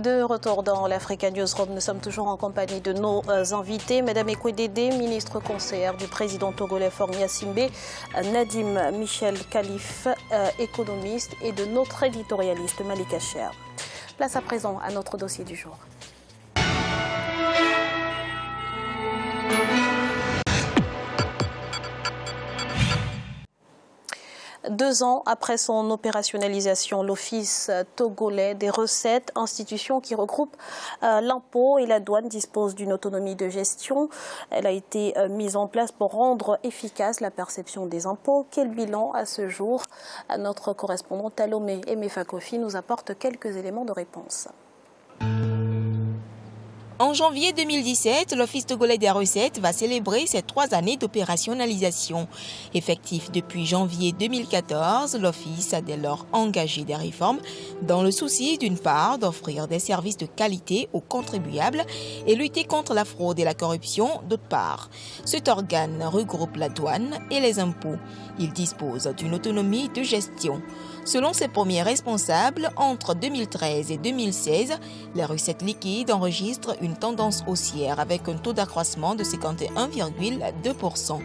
De retour dans l'Africa Newsroom, nous sommes toujours en compagnie de nos invités. Madame Ekwedede, ministre conseillère du président togolais Faure Gnassingbé, Nadim Michel Khalif, économiste, et de notre éditorialiste Malika Cher. Place à présent à notre dossier du jour. Deux ans après son opérationnalisation, l'Office togolais des recettes, institution qui regroupe l'impôt et la douane, dispose d'une autonomie de gestion. Elle a été mise en place pour rendre efficace la perception des impôts. Quel bilan à ce jour? Notre correspondante à Lomé, Aimé Fakofi, nous apporte quelques éléments de réponse. En janvier 2017, l'Office togolais des recettes va célébrer ses 3 années d'opérationnalisation. Effectif depuis janvier 2014, l'Office a dès lors engagé des réformes dans le souci d'une part d'offrir des services de qualité aux contribuables et lutter contre la fraude et la corruption d'autre part. Cet organe regroupe la douane et les impôts. Il dispose d'une autonomie de gestion. Selon ses premiers responsables, entre 2013 et 2016, les recettes liquides enregistrent une tendance haussière avec un taux d'accroissement de 51,2%.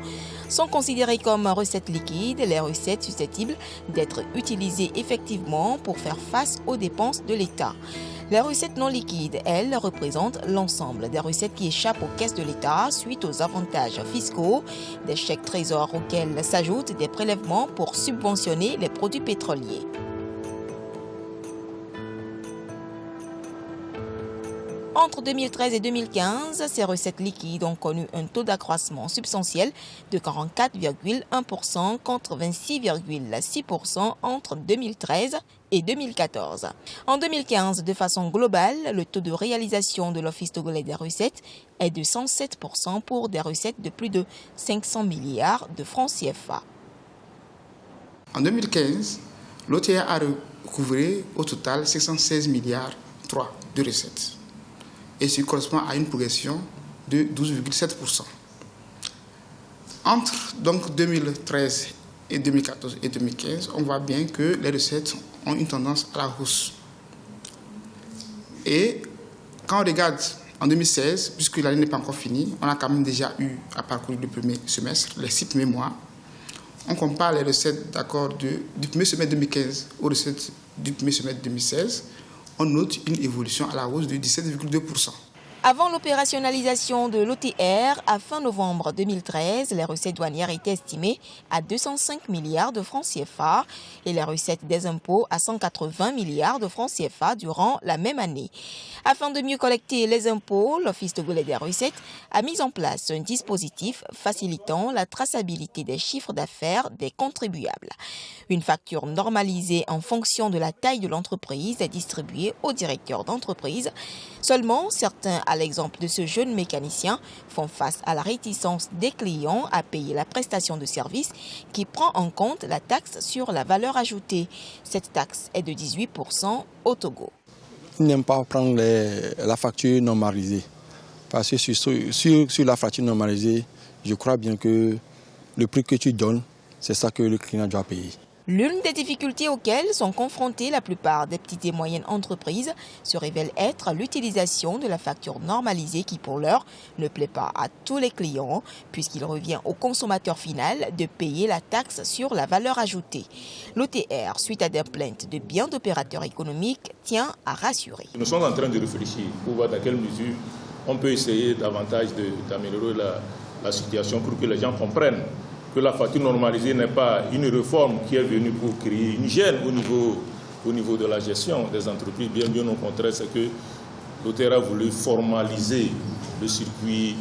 Sont considérées comme recettes liquides les recettes susceptibles d'être utilisées effectivement pour faire face aux dépenses de l'État. Les recettes non liquides, elles, représentent l'ensemble des recettes qui échappent aux caisses de l'État suite aux avantages fiscaux, des chèques trésors auxquels s'ajoutent des prélèvements pour subventionner les produits pétroliers. Entre 2013 et 2015, ces recettes liquides ont connu un taux d'accroissement substantiel de 44,1% contre 26,6% entre 2013 et 2014. En 2015, de façon globale, le taux de réalisation de l'Office togolais des recettes est de 107% pour des recettes de plus de 500 milliards de francs CFA. En 2015, l'OTA a recouvré au total 616 milliards de recettes. Et ce correspond à une progression de 12,7%. Entre donc 2013 et 2014 et 2015, on voit bien que les recettes ont une tendance à la hausse. Et quand on regarde en 2016, puisque l'année n'est pas encore finie, on a quand même déjà eu à parcourir le premier semestre, les 6 premiers mois. On compare les recettes du premier semestre 2015 aux recettes du premier semestre 2016. On note une évolution à la hausse de 17,2%. Avant l'opérationnalisation de l'OTR, à fin novembre 2013, les recettes douanières étaient estimées à 205 milliards de francs CFA et les recettes des impôts à 180 milliards de francs CFA durant la même année. Afin de mieux collecter les impôts, l'Office togolais des recettes a mis en place un dispositif facilitant la traçabilité des chiffres d'affaires des contribuables. Une facture normalisée en fonction de la taille de l'entreprise est distribuée aux directeurs d'entreprise. Seulement, certains, à l'exemple de ce jeune mécanicien, font face à la réticence des clients à payer la prestation de service qui prend en compte la taxe sur la valeur ajoutée. Cette taxe est de 18% au Togo. Ils n'aiment pas prendre la facture normalisée. Parce que sur la facture normalisée, je crois bien que le prix que tu donnes, c'est ça que le client doit payer. L'une des difficultés auxquelles sont confrontées la plupart des petites et moyennes entreprises se révèle être l'utilisation de la facture normalisée qui, pour l'heure, ne plaît pas à tous les clients puisqu'il revient au consommateur final de payer la taxe sur la valeur ajoutée. L'OTR, suite à des plaintes de bien d'opérateurs économiques, tient à rassurer. Nous sommes en train de réfléchir pour voir dans quelle mesure on peut essayer davantage d'améliorer la situation pour que les gens comprennent que la facture normalisée n'est pas une réforme qui est venue pour créer une gêne au niveau de la gestion des entreprises. Bien au contraire, c'est que l'OTR a voulu formaliser le circuit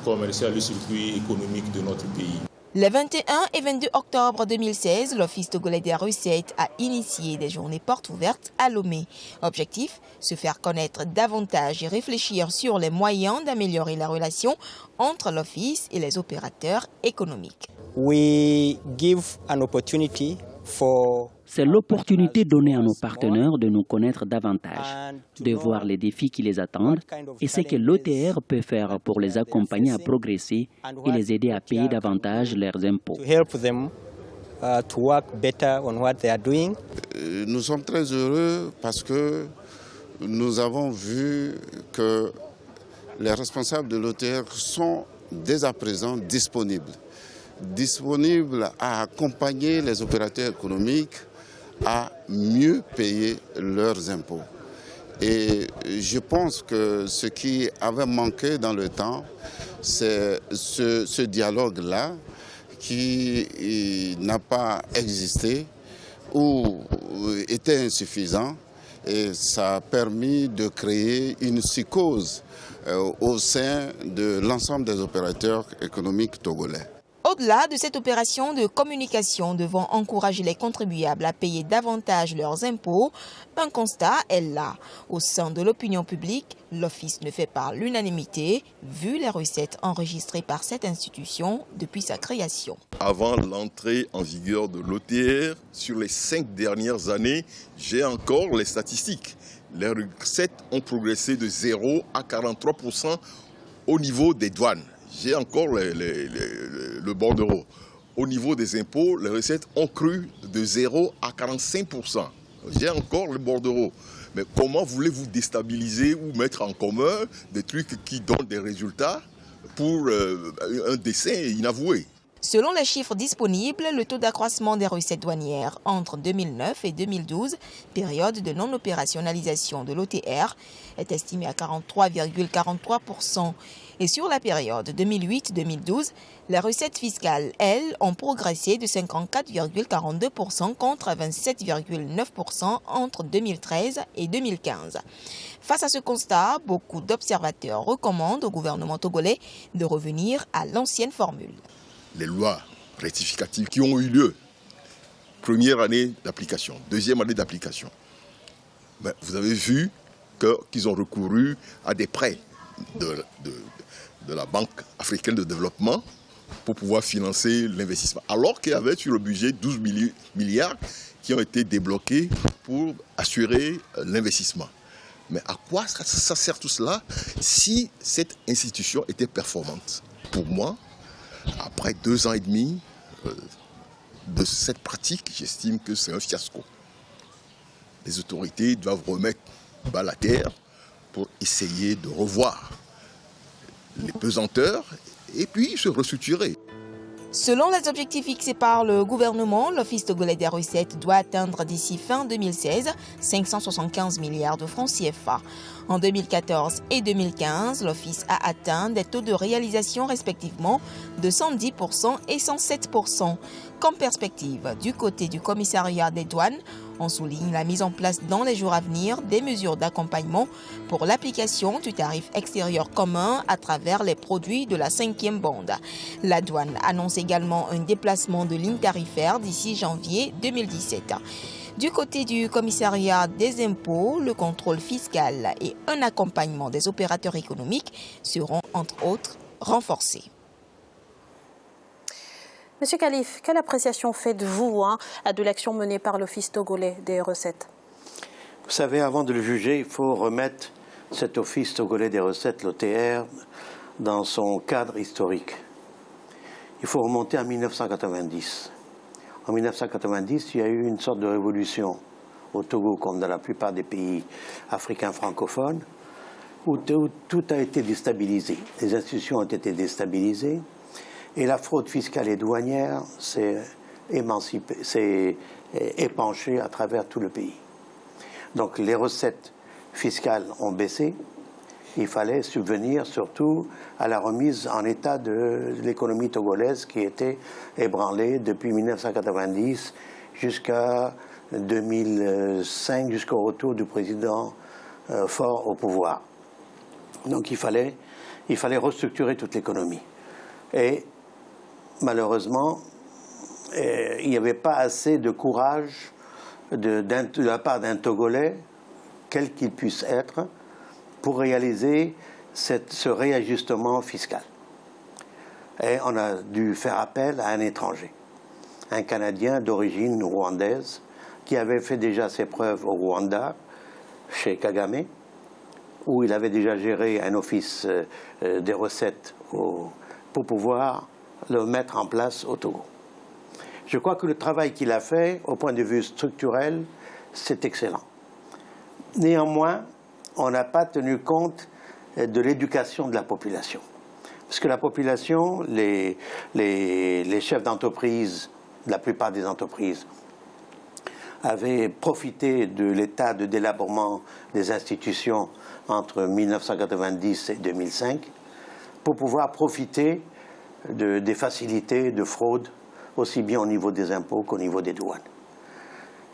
commercial, le circuit économique de notre pays. Les 21 et 22 octobre 2016, l'Office togolais des recettes a initié des journées portes ouvertes à Lomé. Objectif, se faire connaître davantage et réfléchir sur les moyens d'améliorer la relation entre l'Office et les opérateurs économiques. C'est l'opportunité donnée à nos partenaires de nous connaître davantage, de voir les défis qui les attendent et ce que l'OTR peut faire pour les accompagner à progresser et les aider à payer davantage leurs impôts. Nous sommes très heureux parce que nous avons vu que les responsables de l'OTR sont dès à présent disponibles à accompagner les opérateurs économiques à mieux payer leurs impôts. Et je pense que ce qui avait manqué dans le temps, c'est ce dialogue-là qui n'a pas existé ou était insuffisant. Et ça a permis de créer une psychose au sein de l'ensemble des opérateurs économiques togolais. Au-delà de cette opération de communication devant encourager les contribuables à payer davantage leurs impôts, un constat est là. Au sein de l'opinion publique, l'Office ne fait pas l'unanimité, vu les recettes enregistrées par cette institution depuis sa création. Avant l'entrée en vigueur de l'OTR, sur les 5 dernières années, j'ai encore les statistiques. Les recettes ont progressé de 0 à 43% au niveau des douanes. J'ai encore le bordereau. Au niveau des impôts, les recettes ont cru de 0 à 45%. J'ai encore le bordereau. Mais comment voulez-vous déstabiliser ou mettre en commun des trucs qui donnent des résultats pour un dessein inavoué? Selon les chiffres disponibles, le taux d'accroissement des recettes douanières entre 2009 et 2012, période de non-opérationnalisation de l'OTR, est estimé à 43,43%. Et sur la période 2008-2012, les recettes fiscales, elles, ont progressé de 54,42% contre 27,9% entre 2013 et 2015. Face à ce constat, beaucoup d'observateurs recommandent au gouvernement togolais de revenir à l'ancienne formule. Les lois rectificatives qui ont eu lieu, première année d'application, deuxième année d'application, vous avez vu qu'ils ont recouru à des prêts de la Banque africaine de développement pour pouvoir financer l'investissement. Alors qu'il y avait sur le budget 12 milliards qui ont été débloqués pour assurer l'investissement. Mais à quoi ça sert tout cela si cette institution était performante? Pour moi, après 2 ans et demi de cette pratique, j'estime que c'est un fiasco. Les autorités doivent remettre bas la terre pour essayer de revoir les pesanteurs et puis se restructurer. Selon les objectifs fixés par le gouvernement, l'Office togolais des recettes doit atteindre d'ici fin 2016 575 milliards de francs CFA. En 2014 et 2015, l'Office a atteint des taux de réalisation respectivement de 110% et 107%. Comme perspective, du côté du commissariat des douanes, on souligne la mise en place dans les jours à venir des mesures d'accompagnement pour l'application du tarif extérieur commun à travers les produits de la 5e bande. La douane annonce également un déplacement de lignes tarifaires d'ici janvier 2017. Du côté du commissariat des impôts, le contrôle fiscal et un accompagnement des opérateurs économiques seront entre autres renforcés. Monsieur Khalif, quelle appréciation faites-vous de l'action menée par l'Office togolais des recettes? Vous savez, avant de le juger, il faut remettre cet Office togolais des recettes, l'OTR, dans son cadre historique. Il faut remonter en 1990. En 1990, il y a eu une sorte de révolution au Togo, comme dans la plupart des pays africains francophones, où tout a été déstabilisé. Les institutions ont été déstabilisées. Et la fraude fiscale et douanière s'est épanchée à travers tout le pays. Donc les recettes fiscales ont baissé. Il fallait subvenir surtout à la remise en état de l'économie togolaise qui était ébranlée depuis 1990 jusqu'à 2005, jusqu'au retour du président Faure au pouvoir. Donc il fallait restructurer toute l'économie. Et malheureusement, il n'y avait pas assez de courage de la part d'un Togolais, quel qu'il puisse être, pour réaliser ce réajustement fiscal. Et on a dû faire appel à un étranger, un Canadien d'origine rwandaise, qui avait fait déjà ses preuves au Rwanda, chez Kagame, où il avait déjà géré un office des recettes pour pouvoir le mettre en place au Togo. Je crois que le travail qu'il a fait, au point de vue structurel, c'est excellent. Néanmoins, on n'a pas tenu compte de l'éducation de la population. Parce que la population, les chefs d'entreprise, la plupart des entreprises, avaient profité de l'état de délabrement des institutions entre 1990 et 2005 pour pouvoir profiter des facilités de fraude, aussi bien au niveau des impôts qu'au niveau des douanes.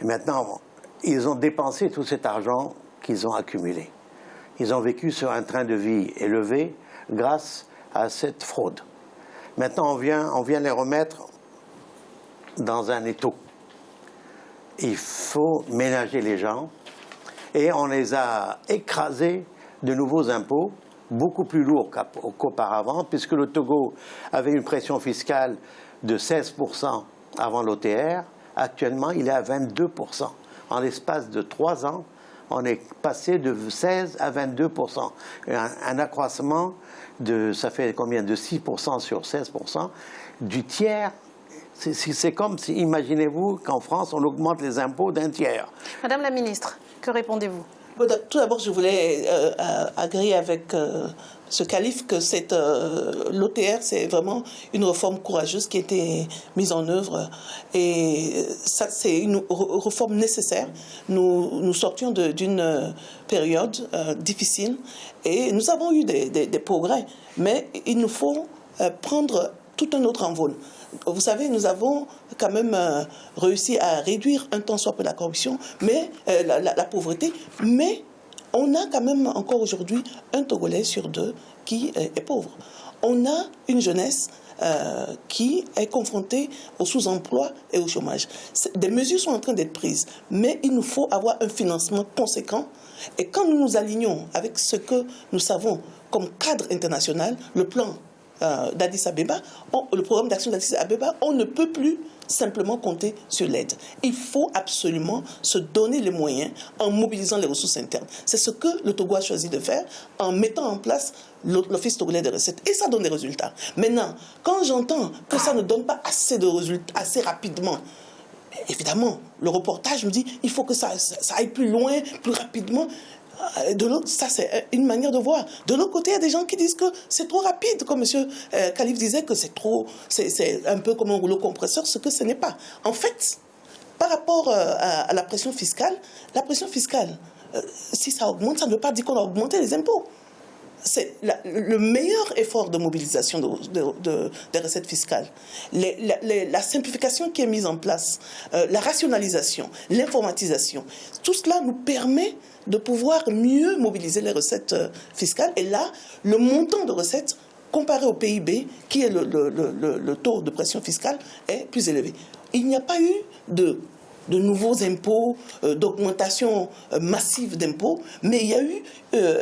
Et maintenant, ils ont dépensé tout cet argent qu'ils ont accumulé. Ils ont vécu sur un train de vie élevé grâce à cette fraude. Maintenant, on vient les remettre dans un étau. Il faut ménager les gens et on les a écrasés de nouveaux impôts, beaucoup plus lourds qu'auparavant, puisque le Togo avait une pression fiscale de 16% avant l'OTR. Actuellement, il est à 22%. En l'espace de 3 ans, on est passé de 16 à 22%. Un accroissement ça fait combien, de 6% sur 16%, du tiers. C'est comme si, imaginez-vous qu'en France, on augmente les impôts d'un tiers. Madame la ministre, que répondez-vous? Tout d'abord, je voulais agréer avec ce Khalif que l'OTR, c'est vraiment une réforme courageuse qui a été mise en œuvre. Et ça, c'est une réforme nécessaire. Nous sortions d'une période difficile et nous avons eu des progrès. Mais il nous faut prendre tout un autre envol. Vous savez, nous avons quand même réussi à réduire un tant soit peu la corruption, mais la pauvreté, mais on a quand même encore aujourd'hui un Togolais sur 2 qui est pauvre. On a une jeunesse qui est confrontée au sous-emploi et au chômage. Des mesures sont en train d'être prises, mais il nous faut avoir un financement conséquent. Et quand nous nous alignons avec ce que nous savons comme cadre international, le plan d'Addis Abeba, le programme d'action d'Addis Abeba, on ne peut plus simplement compter sur l'aide. Il faut absolument se donner les moyens en mobilisant les ressources internes. C'est ce que le Togo a choisi de faire en mettant en place l'Office togolais des recettes. Et ça donne des résultats. Maintenant, quand j'entends que ça ne donne pas assez de résultats assez rapidement, évidemment, le reportage me dit il faut que ça aille plus loin, plus rapidement. De l'autre, ça c'est une manière de voir. De l'autre côté, il y a des gens qui disent que c'est trop rapide, comme M. Khalif disait que c'est un peu comme un rouleau compresseur, ce que ce n'est pas. En fait, par rapport à la pression fiscale, si ça augmente, ça ne veut pas dire qu'on a augmenté les impôts. C'est le meilleur effort de mobilisation des recettes fiscales. La simplification qui est mise en place, la rationalisation, l'informatisation, tout cela nous permet de pouvoir mieux mobiliser les recettes fiscales. Et là, le montant de recettes, comparé au PIB, qui est le taux de pression fiscale, est plus élevé. Il n'y a pas eu de nouveaux impôts, d'augmentation massive d'impôts, mais il y a eu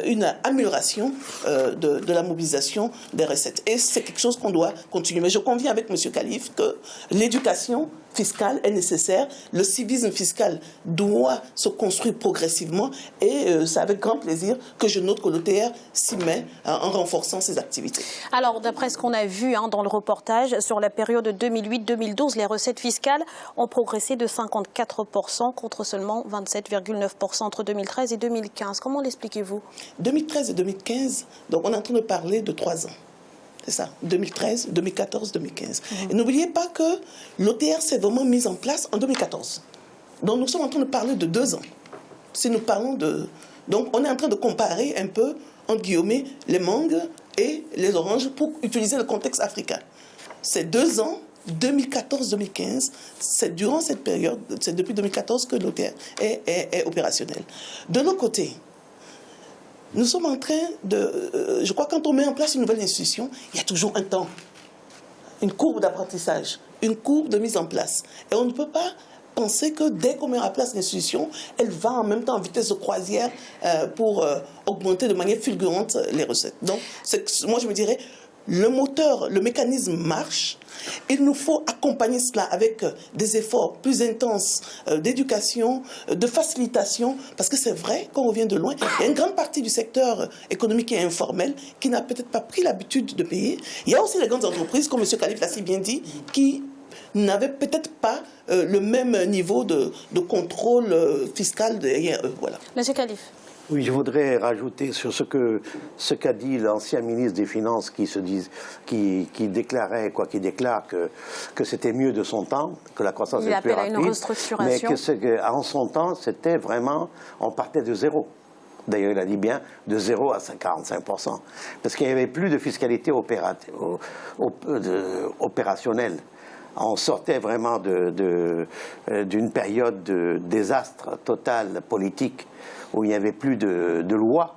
une amélioration de la mobilisation des recettes. Et c'est quelque chose qu'on doit continuer. Mais je conviens avec M. Khalif que l'éducation fiscale est nécessaire, le civisme fiscal doit se construire progressivement et c'est avec grand plaisir que je note que l'OTR s'y met en renforçant ses activités. Alors, d'après ce qu'on a vu dans le reportage, sur la période 2008-2012, les recettes fiscales ont progressé de 54% contre seulement 27,9% entre 2013 et 2015. Comment l'expliquez-vous? 2013 et 2015, donc on est en train de parler de 3 ans. C'est ça, 2013, 2014, 2015. Et n'oubliez pas que l'OTR s'est vraiment mise en place en 2014. Donc nous sommes en train de parler de 2 ans. Si nous parlons de... Donc on est en train de comparer un peu, entre guillemets, les mangues et les oranges pour utiliser le contexte africain. C'est 2 ans, 2014-2015, c'est durant cette période, c'est depuis 2014 que l'OTR est opérationnel. De l'autre côté, nous sommes en train de... je crois que quand on met en place une nouvelle institution, il y a toujours un temps, une courbe d'apprentissage, une courbe de mise en place. Et on ne peut pas penser que dès qu'on met en place l'institution, elle va en même temps en vitesse de croisière pour augmenter de manière fulgurante les recettes. Donc, moi je me dirais, le moteur, le mécanisme marche. Il nous faut accompagner cela avec des efforts plus intenses d'éducation, de facilitation, parce que c'est vrai qu'on revient de loin. Il y a une grande partie du secteur économique et informel qui n'a peut-être pas pris l'habitude de payer. Il y a aussi les grandes entreprises, comme M. Khalif l'a si bien dit, qui n'avaient peut-être pas le même niveau de contrôle fiscal derrière eux. Voilà. M. Khalif. Oui, je voudrais rajouter sur ce qu'a dit l'ancien ministre des Finances qui déclare que c'était mieux de son temps, que la croissance est plus rapide. Il appelle à une restructuration. Mais qu'en son temps, c'était vraiment, on partait de zéro. D'ailleurs, il a dit bien de 0 à 45%. Parce qu'il n'y avait plus de fiscalité opérationnelle. On sortait vraiment d'une période de désastre total politique où il n'y avait plus de loi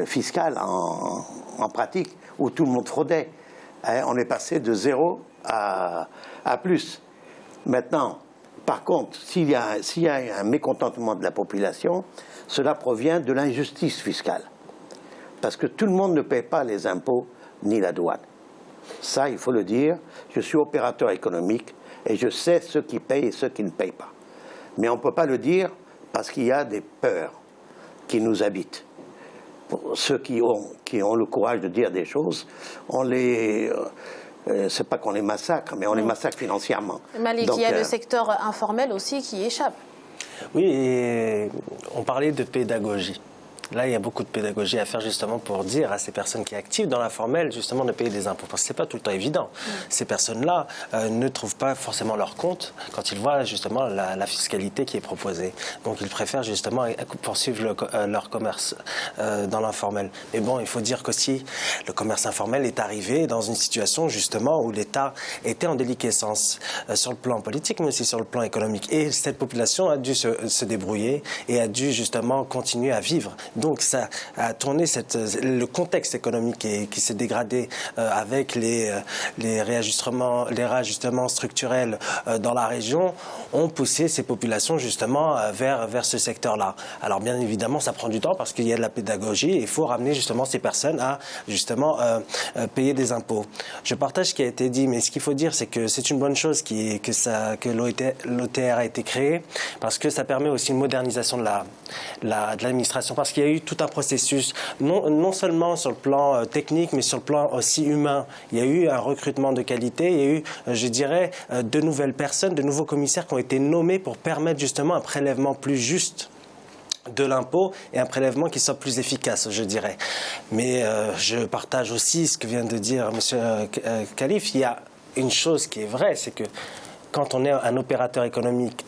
fiscale en pratique, où tout le monde fraudait. On est passé de 0 à plus. Maintenant, par contre, s'il y a un mécontentement de la population, cela provient de l'injustice fiscale. Parce que tout le monde ne paie pas les impôts ni la douane. Ça, il faut le dire. Je suis opérateur économique et je sais ceux qui payent et ceux qui ne payent pas. Mais on ne peut pas le dire parce qu'il y a des peurs qui nous habitent. Pour ceux qui ont le courage de dire des choses, on les... c'est pas qu'on les massacre, mais on les massacre financièrement. Malik, il y a le secteur informel aussi qui échappe. Oui, et on parlait de pédagogie. Là, il y a beaucoup de pédagogie à faire justement pour dire à ces personnes qui sont actives dans l'informel justement de payer des impôts. Parce que ce n'est pas tout le temps évident. Ces personnes-là ne trouvent pas forcément leur compte quand ils voient justement la fiscalité qui est proposée. Donc ils préfèrent justement poursuivre leur commerce dans l'informel. Mais bon, il faut dire qu'aussi le commerce informel est arrivé dans une situation justement où l'État était en déliquescence sur le plan politique mais aussi sur le plan économique. Et cette population a dû se débrouiller et a dû justement continuer à vivre. Donc ça a tourné le contexte économique qui s'est dégradé avec les réajustements structurels dans la région ont poussé ces populations justement vers ce secteur-là. Alors bien évidemment, ça prend du temps parce qu'il y a de la pédagogie et il faut ramener justement ces personnes à justement payer des impôts. Je partage ce qui a été dit, mais ce qu'il faut dire, c'est que c'est une bonne chose que l'OTR a été créé parce que ça permet aussi une modernisation de l'administration. Parce qu'il y a eu tout un processus, non seulement sur le plan technique, mais sur le plan aussi humain. Il y a eu un recrutement de qualité, il y a eu, je dirais, de nouvelles personnes, de nouveaux commissaires qui ont été nommés pour permettre justement un prélèvement plus juste de l'impôt et un prélèvement qui soit plus efficace, je dirais. Mais je partage aussi ce que vient de dire M. Khalif. Il y a une chose qui est vraie, c'est que quand on est un opérateur économique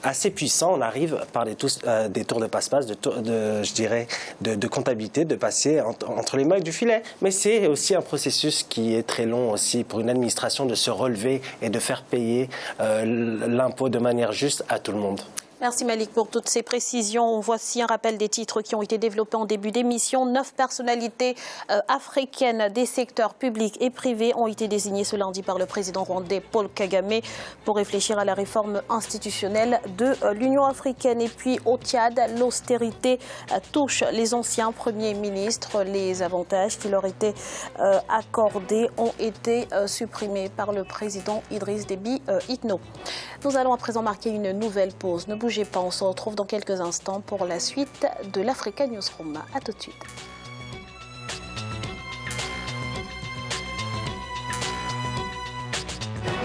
assez puissant, on arrive par des tours de passe-passe, de comptabilité, de passer entre les mailles du filet. Mais c'est aussi un processus qui est très long aussi pour une administration de se relever et de faire payer l'impôt de manière juste à tout le monde. Merci Malik pour toutes ces précisions. Voici un rappel des titres qui ont été développés en début d'émission. 9 personnalités africaines des secteurs publics et privés ont été désignées ce lundi par le président rwandais Paul Kagame pour réfléchir à la réforme institutionnelle de l'Union africaine. Et puis au Tchad, l'austérité touche les anciens premiers ministres. Les avantages qui leur étaient accordés ont été supprimés par le président Idriss Déby Itno. Nous allons à présent marquer une nouvelle pause. Ne bougez pas, on se retrouve dans quelques instants pour la suite de l'Africa Newsroom. A tout de suite.